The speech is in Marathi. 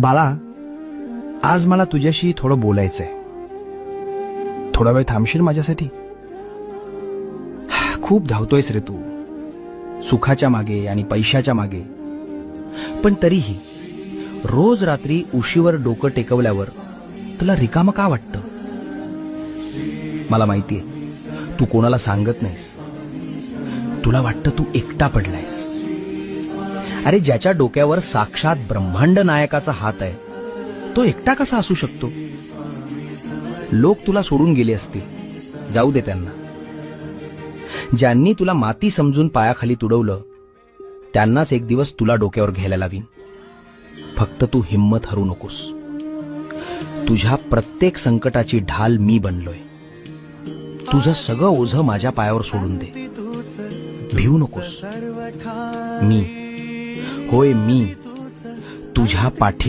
बाळा, आज मला तुझ्याशी थोडं बोलायचंय. थोडा वेळ थांबशील माझ्यासाठी? खूप धावतोयस रे तू, सुखाच्या मागे आणि पैशाच्या मागे. पण तरीही रोज रात्री उशीवर डोकं टेकवल्यावर तुला रिकामं का वाटतं? मला माहितीये, तू कोणाला सांगत नाहीस. तुला वाटतं तू एकटा पडलायस. अरे, ज्याच्या डोक्यावर साक्षात ब्रह्मांड नायकाचा हात आहे, तो एकटा कसा असू शकतो? लोक तुला सोडून गेले असतील, जाऊ दे त्यांना. ज्यांनी तुला माती समजून पायाखाली तुडवलं, त्यांनाच एक दिवस तुला डोक्यावर घ्यायला लावीन. फक्त तू हिम्मत हरू नकोस. तुझ्या प्रत्येक संकटाची ढाल मी बनलोय. तुझं सगळं ओझं माझ्या पायावर सोडून दे. भिवू नकोस. मी, होय मी, तुझ्या पाठी